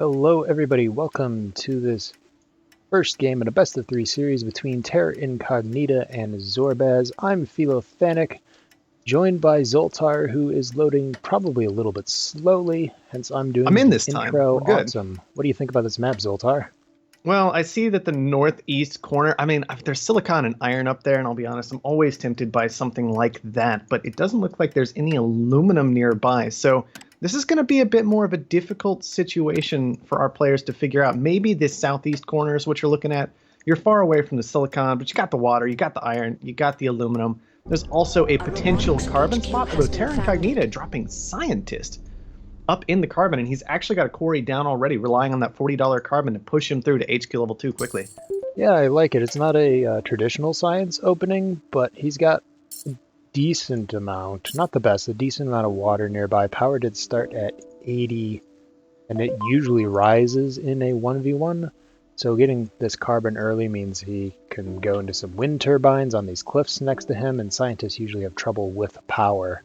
Hello, everybody. Welcome to this first game in a best of three series between Terror Incognita and Zorbaz. I'm Philothanic, joined by Zoltar, who is loading probably a little bit slowly, hence I'm doing I'm in the this time. intro. We're good. Awesome. What do you think about this map, Zoltar? Well, I see that the northeast corner, there's silicon and iron up there, and I'll be honest, I'm always tempted by something like that, but it doesn't look like there's any aluminum nearby. So this is going to be a bit more of a difficult situation for our players to figure out. Maybe this southeast corner is what you're looking at. You're far away from the silicon, but you got the water, you got the iron, you got the aluminum. There's also a potential carbon spot, although Terra Incognita dropping Scientist up in the carbon, and he's actually got a quarry down already, relying on that $40 carbon to push him through to HQ level 2 quickly. Yeah, I like it. It's not a traditional science opening, but he's got a decent amount, not the best, a decent amount of water nearby. Power did start at 80, and it usually rises in a 1v1. So getting this carbon early means he can go into some wind turbines on these cliffs next to him, and scientists usually have trouble with power.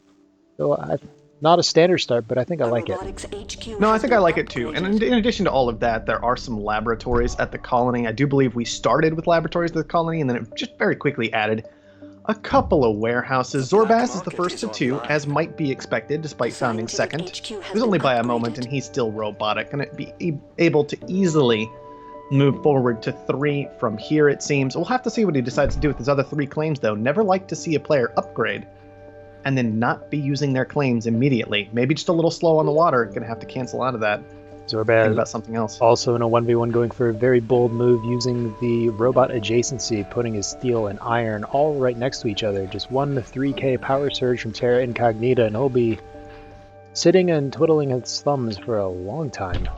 So not a standard start, but I think I like it. No, I think I like it too. And in addition to all of that, there are some laboratories at the colony. I do believe we started with laboratories at the colony, and then it just very quickly added a couple of warehouses. Zorbaz is the first of two, as might be expected, despite sounding second. It was only by a moment, and he's still robotic, and it'd be able to easily move forward to 3 from here, it seems. We'll have to see what he decides to do with his other 3 claims, though. Never like to see a player upgrade and then not be using their claims immediately. Maybe just a little slow on the water, gonna have to cancel out of that. Zorbaz think about something else. Also in a 1v1 going for a very bold move, using the robot adjacency, putting his steel and iron all right next to each other. Just 1 to 3k power surge from Terra Incognita, and he'll be sitting and twiddling his thumbs for a long time.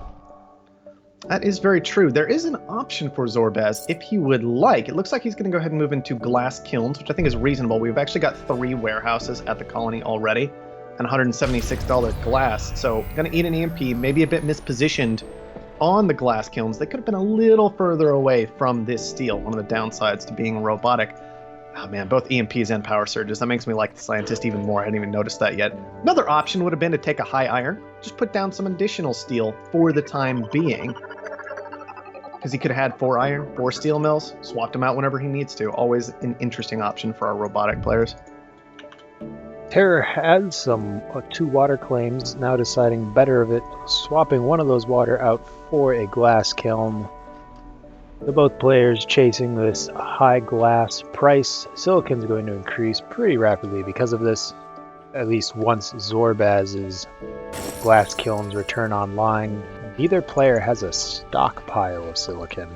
That is very true. There is an option for Zorbaz if he would like. It looks like he's going to go ahead and move into glass kilns, which I think is reasonable. We've actually got 3 warehouses at the colony already and $176 glass. So going to eat an EMP, maybe a bit mispositioned on the glass kilns. They could have been a little further away from this steel, one of the downsides to being robotic. Oh man, both EMPs and power surges. That makes me like the scientist even more. I hadn't even noticed that yet. Another option would have been to take a high iron, just put down some additional steel for the time being. Because he could have had 4 iron, 4 steel mills, swapped them out whenever he needs to. Always an interesting option for our robotic players. Terror had some 2 water claims, now deciding better of it, swapping one of those water out for a glass kiln. The both players chasing this high glass price. Silicon's going to increase pretty rapidly because of this, at least once Zorbaz's glass kilns return online. Neither player has a stockpile of silicon.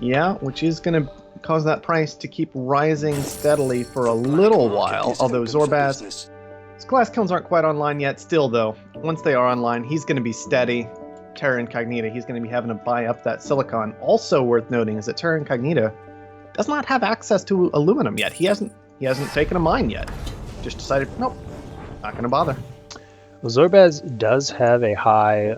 Yeah, which is going to cause that price to keep rising steadily for a little while, although Zorbaz, his glass kilns aren't quite online yet. Still, though, once they are online, he's going to be steady. Terra Incognita, he's going to be having to buy up that silicon. Also worth noting is that Terra Incognita does not have access to aluminum yet. He hasn't taken a mine yet. Just decided, nope, not going to bother. Well, Zorbaz does have a high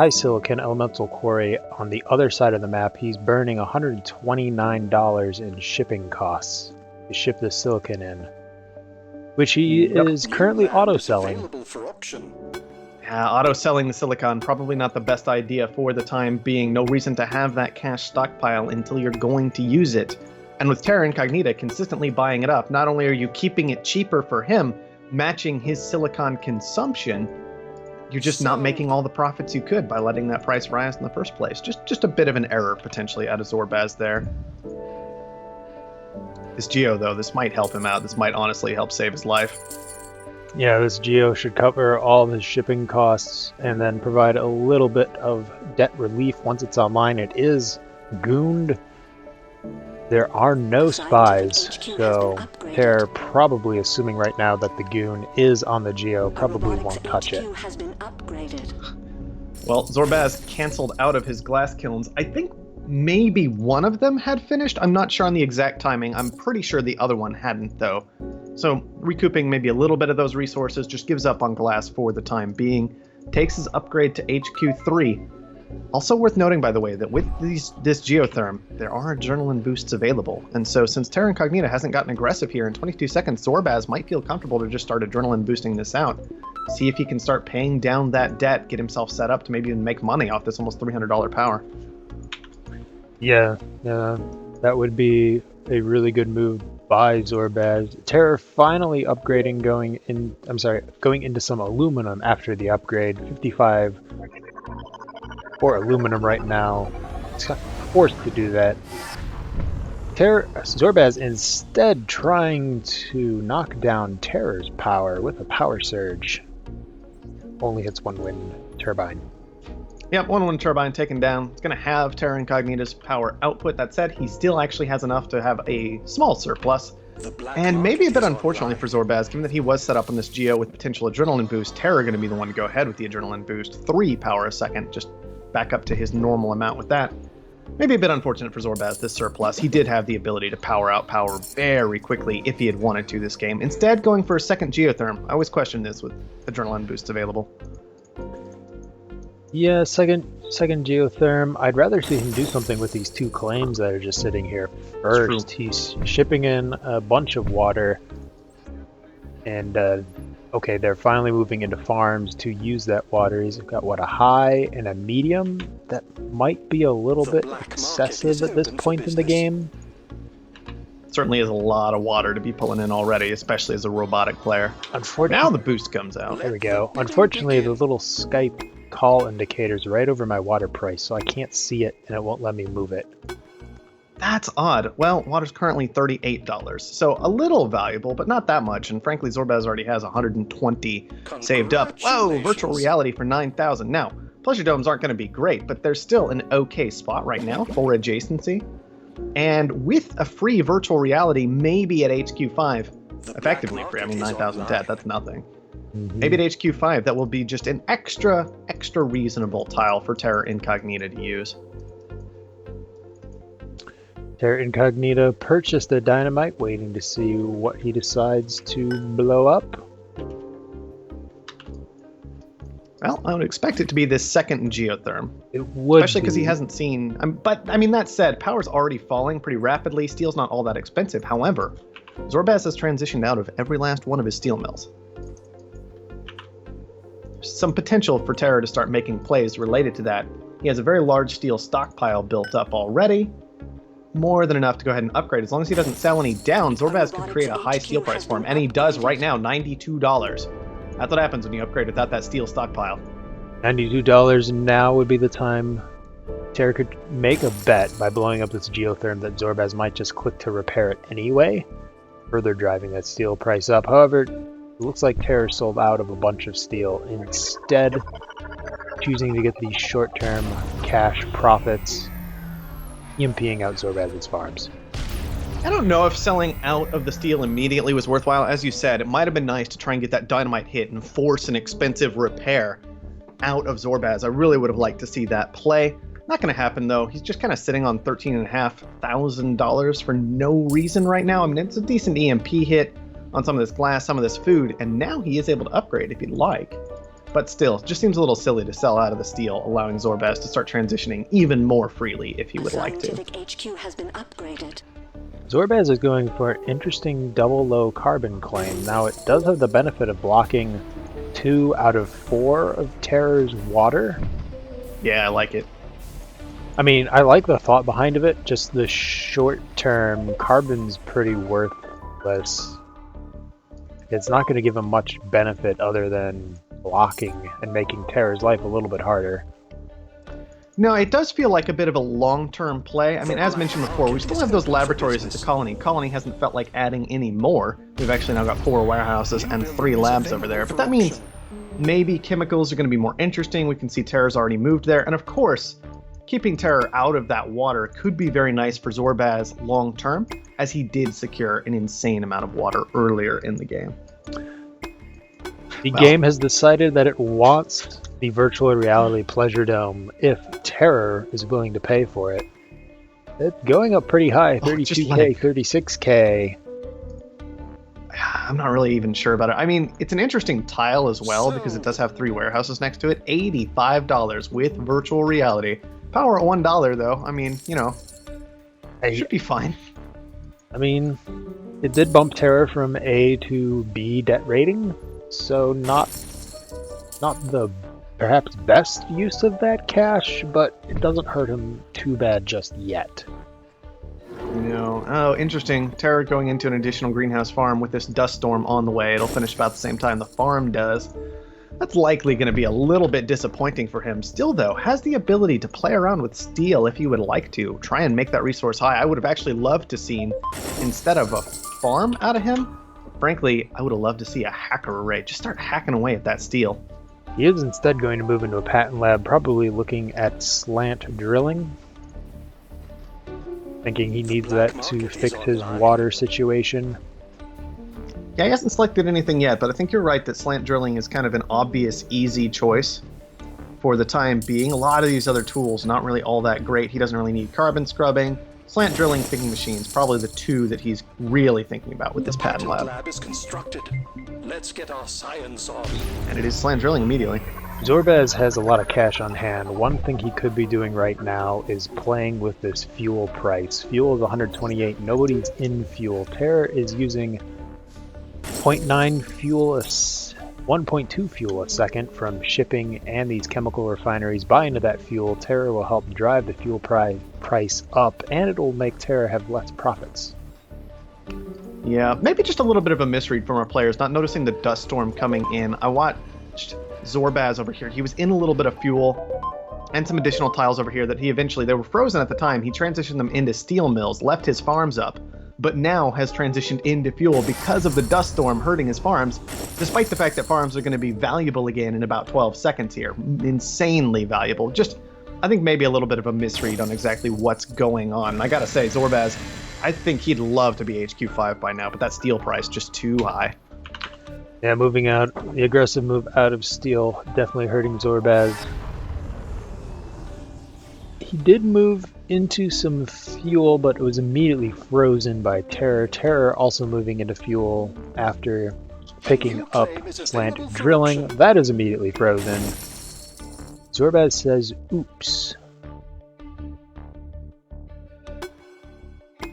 silicon elemental quarry on the other side of the map. He's burning $129 in shipping costs to ship the silicon in, which he is currently auto-selling. Auto-selling the silicon, probably not the best idea for the time being. No reason to have that cash stockpile until you're going to use it. And with Terra Incognita consistently buying it up, not only are you keeping it cheaper for him, matching his silicon consumption, you're just not making all the profits you could by letting that price rise in the first place. Just a bit of an error potentially out of Zorbaz there. This Geo, though, this might help him out. This might honestly help save his life. Yeah, this Geo should cover all of his shipping costs and then provide a little bit of debt relief once it's online. It is gooned. There are no spies, so they're probably assuming right now that the goon is on the Geo, probably won't touch it. Well, Zorbaz canceled out of his glass kilns. I think maybe one of them had finished. I'm not sure on the exact timing. I'm pretty sure the other one hadn't, though. So recouping maybe a little bit of those resources, just gives up on glass for the time being. Takes his upgrade to HQ3. Also worth noting, by the way, that with this geotherm, there are adrenaline boosts available. And so since Terra Incognita hasn't gotten aggressive here in 22 seconds, Zorbaz might feel comfortable to just start adrenaline boosting this out. See if he can start paying down that debt, get himself set up to maybe even make money off this almost $300 power. Yeah, that would be a really good move by Zorbaz. Terror finally upgrading, going into some aluminum after the upgrade. 55 for aluminum right now. It's forced to do that. Zorbaz instead trying to knock down Terror's power with a power surge. Only hits one wind turbine. Yep, one wind turbine taken down. It's going to have Terra Incognita's power output. That said, he still actually has enough to have a small surplus. And maybe a bit unfortunately for Zorbaz, given that he was set up on this Geo with potential adrenaline boost, Terra going to be the one to go ahead with the adrenaline boost. 3 power a second, just back up to his normal amount with that. Maybe a bit unfortunate for Zorbaz, this surplus. He did have the ability to power out power very quickly if he had wanted to this game. Instead, going for a second geotherm. I always question this with adrenaline boosts available. Yeah, second geotherm. I'd rather see him do something with these 2 claims that are just sitting here. First, he's shipping in a bunch of water. And, okay, they're finally moving into farms to use that water. He's got, what, a high and a medium? That might be a little bit excessive at this point in the game. Certainly is a lot of water to be pulling in already, especially as a robotic player. Now the boost comes out. There we go. Unfortunately, the little Skype call indicator's right over my water price, so I can't see it and it won't let me move it. That's odd. Well, water's currently $38, so a little valuable, but not that much, and frankly, Zorbaz already has 120 saved up. Whoa, virtual reality for 9,000. Now, pleasure domes aren't going to be great, but they're still an okay spot right now for adjacency. And with a free virtual reality, maybe at HQ5, effectively free, I mean 9,000 debt, that's nothing. Maybe at HQ5, that will be just an extra reasonable tile for Terror Incognita to use. Terror Incognita purchased a dynamite, waiting to see what he decides to blow up. Well, I would expect it to be this second geotherm. It would, especially because he hasn't seen. But I mean, that said, power's already falling pretty rapidly. Steel's not all that expensive. However, Zorbaz has transitioned out of every last one of his steel mills. There's some potential for Terror to start making plays related to that. He has a very large steel stockpile built up already. More than enough to go ahead and upgrade. As long as he doesn't sell any down, Zorbaz could create a high steel price for him. And he does right now, $92. That's what happens when you upgrade without that steel stockpile. $92 now would be the time Terror could make a bet by blowing up this geotherm that Zorbaz might just click to repair it anyway, further driving that steel price up. However, it looks like Terror sold out of a bunch of steel, instead choosing to get these short-term cash profits, EMPing out Zorbaz's farms. I don't know if selling out of the steel immediately was worthwhile. As you said, it might have been nice to try and get that dynamite hit and force an expensive repair out of Zorbaz. I really would have liked to see that play. Not going to happen, though. He's just kind of sitting on $13,500 for no reason right now. I mean, it's a decent EMP hit on some of this glass, some of this food, and now he is able to upgrade if he'd like. But still, it just seems a little silly to sell out of the steel, allowing Zorbaz to start transitioning even more freely if he would like to. HQ has been upgraded. Zorbaz is going for an interesting double low carbon claim. Now, it does have the benefit of blocking 2 out of 4 of Terror's water. Yeah, I like it. I mean, I like the thought behind of it, just the short-term carbon's pretty worthless. It's not going to give him much benefit other than blocking and making Terror's life a little bit harder. No, it does feel like a bit of a long-term play. I mean, as mentioned before, we still have those laboratories at the colony. Colony hasn't felt like adding any more. We've actually now got 4 warehouses and 3 labs over there. But that means maybe chemicals are going to be more interesting. We can see Terror's already moved there. And of course, keeping Terror out of that water could be very nice for Zorbaz long-term, as he did secure an insane amount of water earlier in the game. The game has decided that it wants the virtual reality pleasure dome if Terror is willing to pay for it. It's going up pretty high, 32K, 36K. I'm not really even sure about it. I mean, it's an interesting tile as well because it does have 3 warehouses next to it. $85 with virtual reality. Power at $1 though. I mean, you know, should be fine. I mean, it did bump Terror from A to B debt rating, so not the perhaps best use of that cash, but it doesn't hurt him too bad just yet. No. Oh, interesting. Terror going into an additional greenhouse farm with this dust storm on the way. It'll finish about the same time the farm does. That's likely going to be a little bit disappointing for him. Still, though, has the ability to play around with steel if he would like to. Try and make that resource high. I would have actually loved to see, instead of a farm out of him, frankly, I would have loved to see a hacker array. Just start hacking away at that steel. He is instead going to move into a patent lab, probably looking at slant drilling. Thinking he needs that to fix his water situation. Yeah, he hasn't selected anything yet, but I think you're right that slant drilling is kind of an obvious, easy choice for the time being. A lot of these other tools, not really all that great. He doesn't really need carbon scrubbing. Slant drilling, thinking machines, probably the 2 that he's really thinking about with this patent lab. lab is constructed. Let's get our science on. And it is slant drilling immediately. Zorbaz has a lot of cash on hand. One thing he could be doing right now is playing with this fuel price. Fuel is 128. Nobody's in fuel. Terror is using 0.9 fuel, 1.2 fuel a second from shipping and these chemical refineries. Buy into that fuel. Terror will help drive the fuel price up, and it will make Terror have less profits. Yeah, maybe just a little bit of a misread from our players, not noticing the dust storm coming in. I watched Zorbaz over here. He was in a little bit of fuel and some additional tiles over here that they were frozen at the time. He transitioned them into steel mills, left his farms up, but now has transitioned into fuel because of the dust storm hurting his farms, despite the fact that farms are going to be valuable again in about 12 seconds here. Insanely valuable. Just, I think maybe a little bit of a misread on exactly what's going on. And I gotta say, Zorbaz, I think he'd love to be HQ5 by now, but that steel price just too high. Yeah, moving out. The aggressive move out of steel definitely hurting Zorbaz. He did move into some fuel, but it was immediately frozen by Terror. Terror also moving into fuel after picking up slant drilling. That is immediately frozen. Zorbaz says, oops. I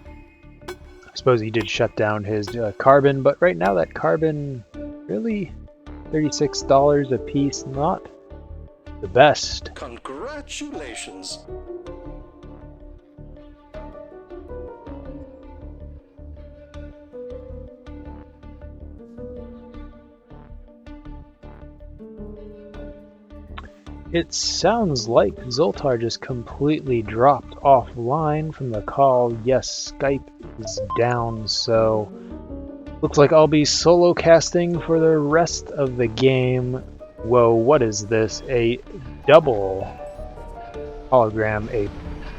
suppose he did shut down his carbon, but right now that carbon, really, $36 a piece, not the best. Congratulations. It sounds like Zoltar just completely dropped offline from the call. Yes, Skype is down, so looks like I'll be solo casting for the rest of the game. Whoa, what is this? A double hologram, a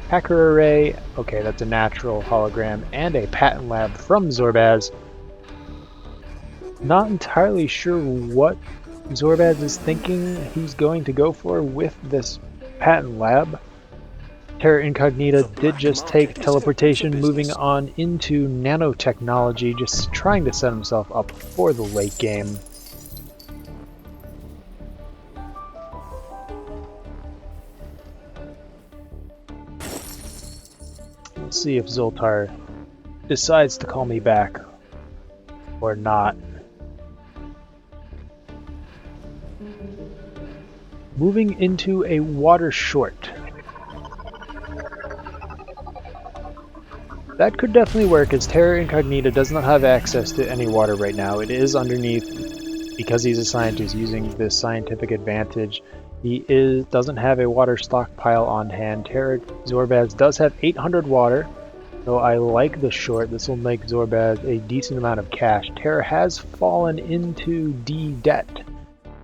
hacker array. Okay, that's a natural hologram, and a patent lab from Zorbaz. Not entirely sure what Zorbaz is thinking he's going to go for with this patent lab. Terror Incognita did just take teleportation, moving on into nanotechnology, just trying to set himself up for the late game. Let's see if Zoltar decides to call me back or not. Moving into a water short. That could definitely work, as Terror Incognita does not have access to any water right now. It is underneath, because he's a scientist using this scientific advantage. He doesn't have a water stockpile on hand. Terror Zorbaz does have 800 water, so I like the short. This will make Zorbaz a decent amount of cash. Terror has fallen into D debt,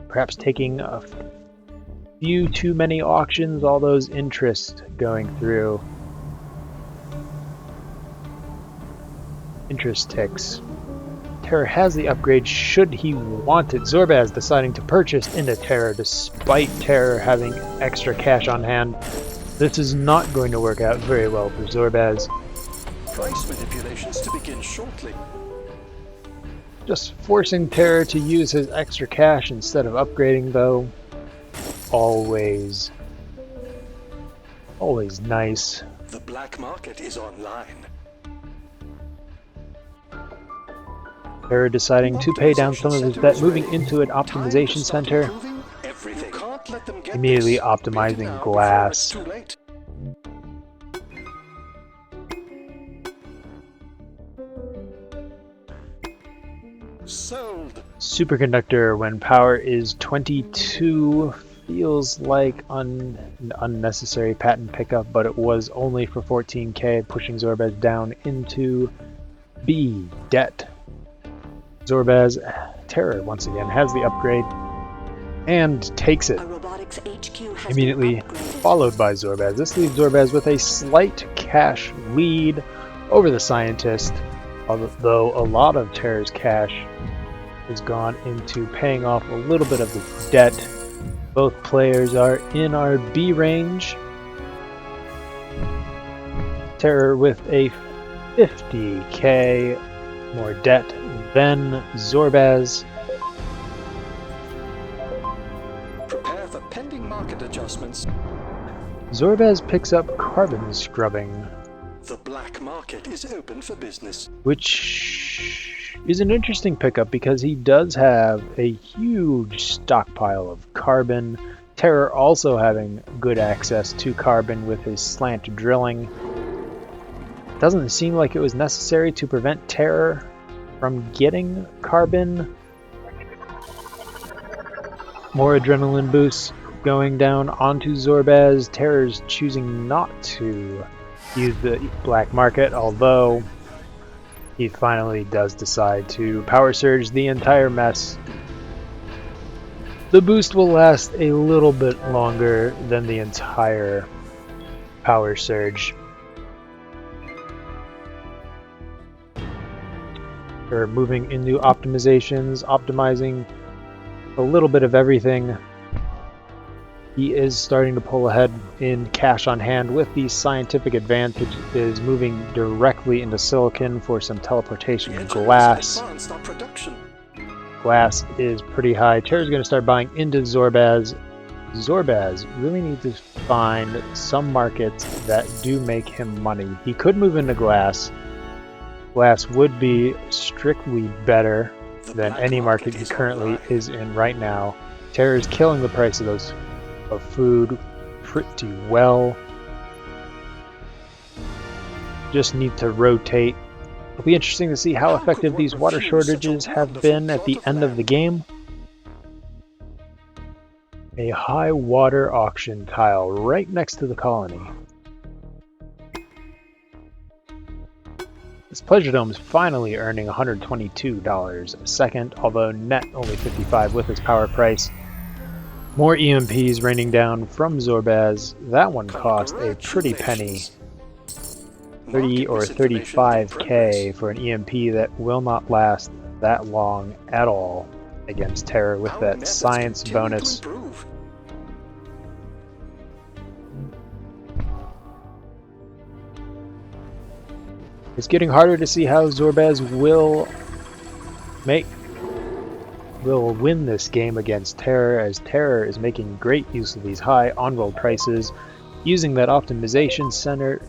perhaps taking a few too many auctions, all those interest going through. Interest ticks. Terror has the upgrade should he want it. Zorbaz deciding to purchase into Terror despite Terror having extra cash on hand. This is not going to work out very well for Zorbaz. Price manipulations to begin shortly. Just forcing Terror to use his extra cash instead of upgrading, though. Always nice. The black market is online. Terror deciding to pay down some of his debt, moving into an optimization center. Everything. Can't let them get Immediately this. optimizing Beat it now glass. before it's too late. Sold. Superconductor, when power is 22, feels like an unnecessary patent pickup, but it was only for 14k, pushing Zorbaz down into B, debt. Zorbaz, Terror once again has the upgrade and takes it. A robotics HQ has Immediately been upgraded. followed by Zorbaz. This leaves Zorbaz with a slight cash lead over the scientist, although a lot of Terror's cash has gone into paying off a little bit of the debt. Both players are in our B range. Terror with a 50k more debt than Zorbaz. Prepare for pending market adjustments. Zorbaz picks up carbon scrubbing, The black market is open for business. which is an interesting pickup because he does have a huge stockpile of carbon. Terror also having good access to carbon with his slant drilling. Doesn't seem like it was necessary to prevent Terror from getting carbon. More adrenaline boosts going down onto Zorbaz. Terror's choosing not to use the black market, although he finally does decide to power surge the entire mess. The boost will last a little bit longer than the entire power surge. We're moving into optimizations, optimizing a little bit of everything. He is starting to pull ahead in cash on hand with the scientific advantage, is moving directly into silicon for some teleportation The engineers glass. have advanced our production. Glass is pretty high. Terror's going to start buying into Zorbaz. Zorbaz really needs to find some markets that do make him money. He could move into glass. Glass would be strictly better The than black any market he is currently online. is in right now. Terror is killing the price of food pretty well. Just need to rotate. It'll be interesting to see how How could effective one these water refuse such a shortages have wonderful been at the plot of end of the land? game. A high water auction tile right next to the colony. This Pleasure Dome is finally earning $122 a second, although net only 55 with its power price. More EMPs raining down from Zorbaz. That one cost a pretty penny. 30 or Market misinformation in 35k for an EMP that will not last that long at all against Terror with Our that methods science continue to bonus. improve. It's getting harder to see how Zorbaz will win this game against Terror, as Terror is making great use of these high on-roll prices, using that optimization center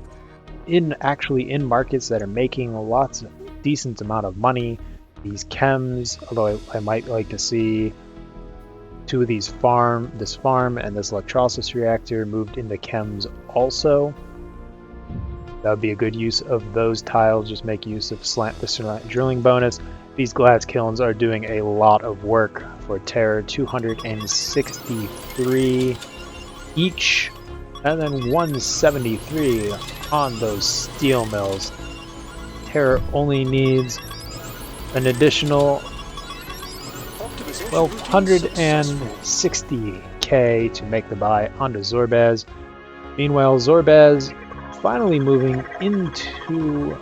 actually in markets that are making lots of decent amount of money. These chems, although I might like to see two of these this farm and this electrolysis reactor moved into chems also. That would be a good use of those tiles. Just make use of the slant drilling bonus. These glass kilns are doing a lot of work for Terror. 263 each, and then 173 on those steel mills. Terror only needs an additional 1,260k to make the buy onto Zorbaz. Meanwhile, Zorbaz finally moving into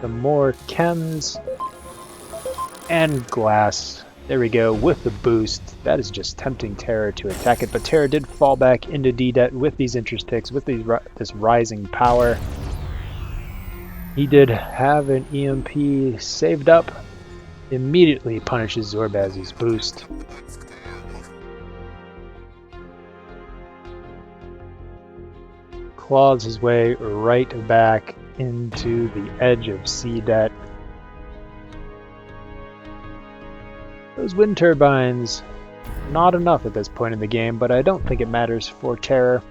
the more chems and glass. There we go, with the boost. That is just tempting Terror to attack it, but Terror did fall back into D-debt with these interest ticks, with this rising power. He did have an EMP saved up. Immediately punishes Zorbaz's boost. Claws his way right back into the edge of sea debt. Those wind turbines, not enough at this point in the game, but I don't think it matters for Terror.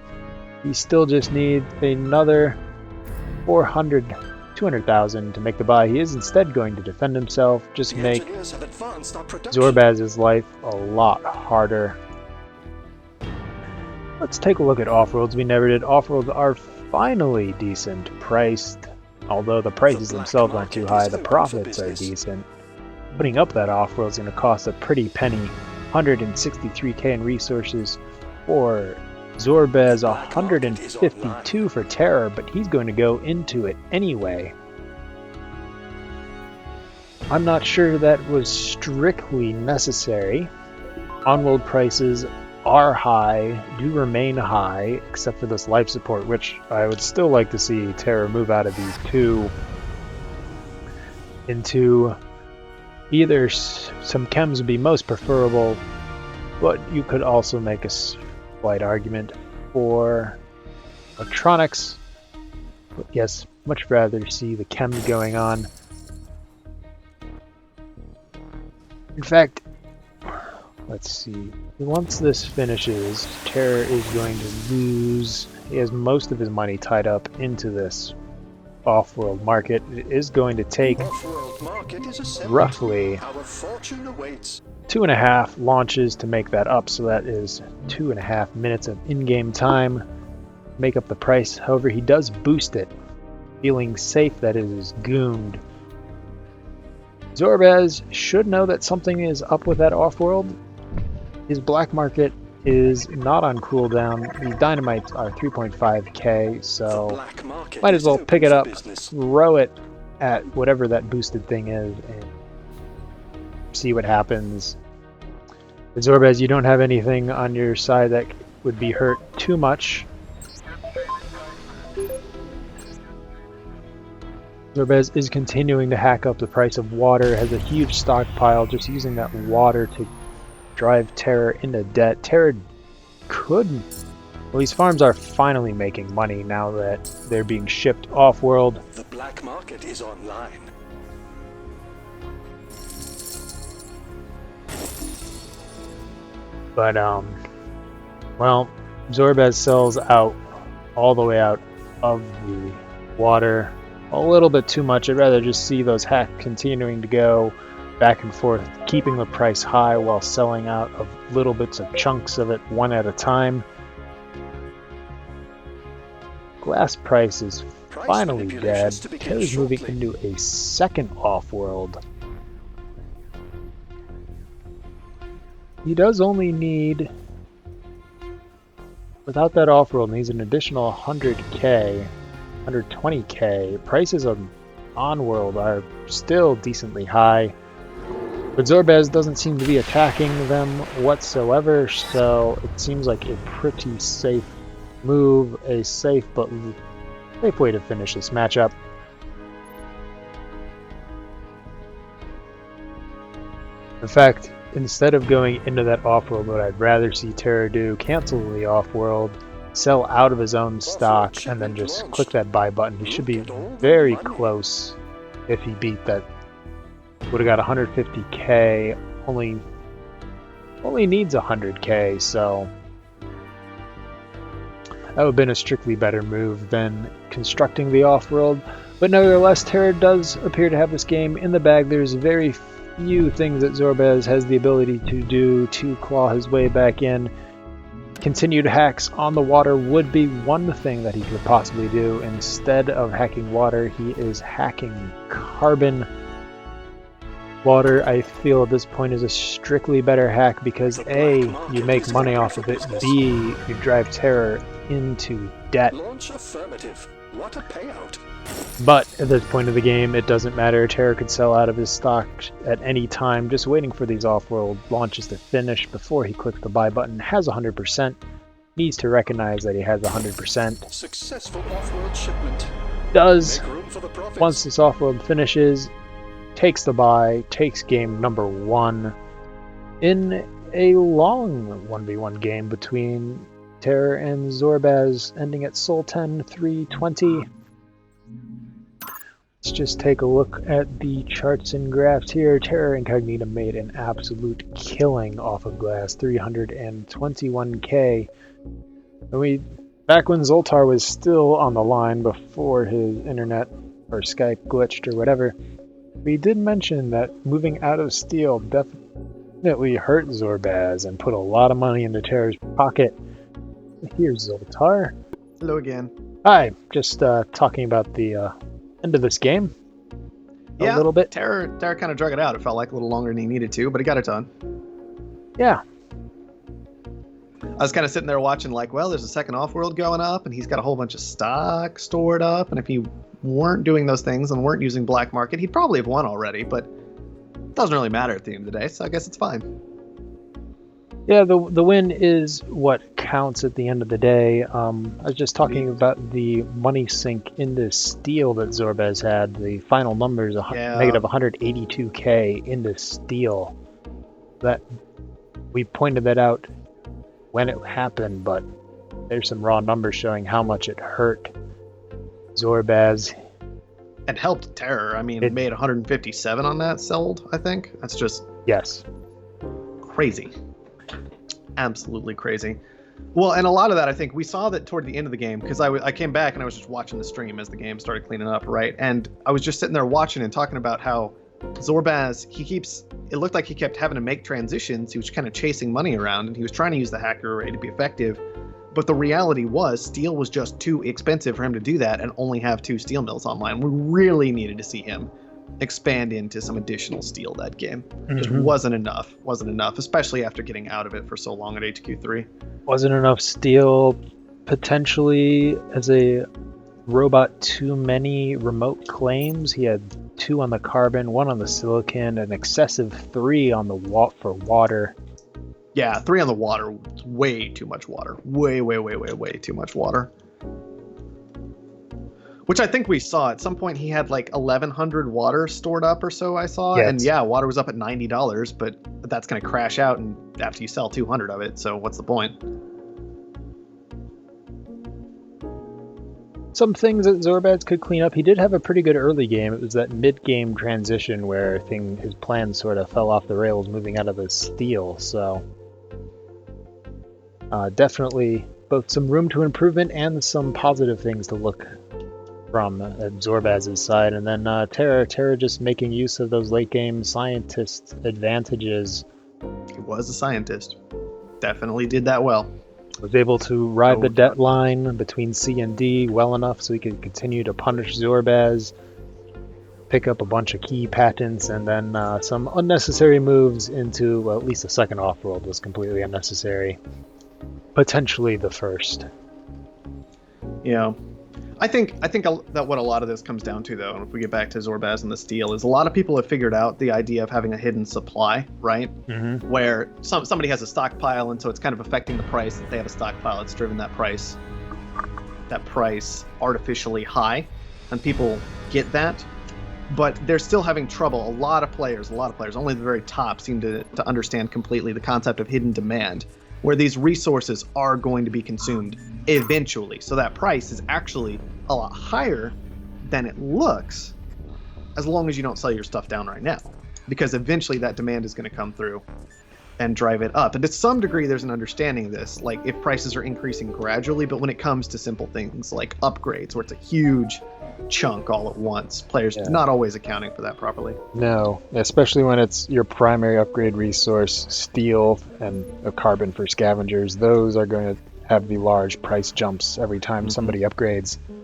He still just needs another 200,000 to make the buy. He is instead going to defend himself, just make Zorbaz's life a lot harder. Let's take a look at Offworlds. We never did. Offworlds are finally decent priced. Although the prices themselves aren't too high, the profits are decent. Putting up that Offworld is going to cost a pretty penny. 163k in resources for Zorbaz, 152 for Terror, but he's going to go into it anyway. I'm not sure that was strictly necessary. On-world prices are high, do remain high, except for this life support, which I would still like to see Terror move out of these two into either some chems would be most preferable, but you could also make a slight argument for electronics. But yes, much rather see the chems going on. In fact, let's see. Once this finishes, Terror is going to lose. He has most of his money tied up into this off-world market. It is going to take roughly 2.5 launches to make that up, so that is 2.5 minutes of in-game time. Make up the price. However, he does boost it, feeling safe that it is gooned. Zorbaz should know that something is up with that off-world. His black market is not on cooldown. These dynamites are 3.5k, so might as well pick it up, throw it at whatever that boosted thing is, and see what happens. With Zorbaz, you don't have anything on your side that would be hurt too much. Zorbaz is continuing to hack up the price of water, has a huge stockpile, just using that water to drive Terror into debt. Terror could... Well, these farms are finally making money now that they're being shipped off-world. The black market is online. But, well, Zorbaz sells out all the way out of the water. A little bit too much. I'd rather just see those hacks continuing to go back and forth, keeping the price high while selling out of little bits of chunks of it one at a time. Glass price is finally dead. Terror's moving into a second off-world. He does only need, without that off-world, needs an additional 100k, 120k. Prices on world are still decently high, but Zorbaz doesn't seem to be attacking them whatsoever, so it seems like a pretty safe move, a safe but safe way to finish this matchup. In fact, instead of going into that off-world, what I'd rather see Terror do, cancel the off-world, sell out of his own stock, and then just click that buy button. He should be very close if he beat that. Would have got 150k, only needs 100k, so that would have been a strictly better move than constructing the off-world. But nevertheless, Terror does appear to have this game in the bag. There's very few things that Zorbaz has the ability to do to claw his way back in. Continued hacks on the water would be one thing that he could possibly do. Instead of hacking water, he is hacking carbon. Water, I feel at this point, is a strictly better hack because A, you make money off of it, B, you drive Terror into debt. Launch affirmative. What a payout. But at this point of the game, it doesn't matter. Terror could sell out of his stock at any time, just waiting for these off-world launches to finish before he clicks the buy button. Has 100%. Needs to recognize that he has 100%. Successful off-world shipment. does. Make room for the profits. Once this Offworld finishes, takes the bye, takes game number 1 in a long 1v1 game between Terror and Zorbaz, ending at Sultan 320. Let's just take a look at the charts and graphs here. Terror Incognita made an absolute killing off of glass, 321k. Back when Zoltar was still on the line before his internet or Skype glitched or whatever, we did mention that moving out of steel definitely hurt Zorbaz and put a lot of money into Terror's pocket. Here's Zoltar. Hello again. Hi, just talking about the end of this game a little bit. Terror kind of drug it out. It felt like a little longer than he needed to, but he got it done. Yeah. I was kind of sitting there watching like, well, there's a second Offworld going up, and he's got a whole bunch of stock stored up, and if he weren't doing those things and weren't using black market, he'd probably have won already, but it doesn't really matter at the end of the day, so I guess it's fine. Yeah, the win is what counts at the end of the day. I was just talking about the money sink into steel that Zorbaz had. The final numbers, negative 182k into steel. That we pointed that out when it happened, but there's some raw numbers showing how much it hurt Zorbaz. And helped Terror. I mean, it made 157 on that sold, I think. That's just crazy. Absolutely crazy. Well, and a lot of that, I think, we saw that toward the end of the game, because I came back and I was just watching the stream as the game started cleaning up, right? And I was just sitting there watching and talking about how Zorbaz, it looked like he kept having to make transitions. He was kind of chasing money around, and he was trying to use the hacker array to be effective. But the reality was, steel was just too expensive for him to do that and only have 2 steel mills online. We really needed to see him expand into some additional steel that game. Just wasn't enough, especially after getting out of it for so long at HQ3. Wasn't enough steel, potentially as a robot, too many remote claims. He had 2 on the carbon, 1 on the silicon, an excessive 3 on the for water. Yeah, 3 on the water, way too much water. Way too much water. Which I think we saw at some point. He had like 1,100 water stored up or so, I saw. Yes. And yeah, water was up at $90, but that's going to crash out and after you sell 200 of it. So what's the point? Some things that Zorbaz could clean up. He did have a pretty good early game. It was that mid-game transition where his plan sort of fell off the rails moving out of the steel. So definitely both some room to improvement and some positive things to look from Zorbaz's side. And then Terror just making use of those late game scientist advantages. He was a scientist. Definitely did that well. Was able to ride the debt line between C and D well enough so he could continue to punish Zorbaz, pick up a bunch of key patents, and then some unnecessary moves into, well, at least the second Offworld was completely unnecessary. Potentially the first. Yeah. I think that what a lot of this comes down to, though, and if we get back to Zorbaz and the steel, is a lot of people have figured out the idea of having a hidden supply, right? Where somebody has a stockpile, and so it's kind of affecting the price that they have a stockpile. It's driven that price artificially high, and people get that. But they're still having trouble. A lot of players, only the very top seem to understand completely the concept of hidden demand, where these resources are going to be consumed eventually. So that price is actually a lot higher than it looks, as long as you don't sell your stuff down right now, because eventually that demand is going to come through and drive it up. And to some degree, there's an understanding of this, like if prices are increasing gradually, but when it comes to simple things like upgrades, where it's a huge chunk all at once, players not always accounting for that properly. No, especially when it's your primary upgrade resource, steel and a carbon for scavengers. Those are going to have the large price jumps every time somebody upgrades.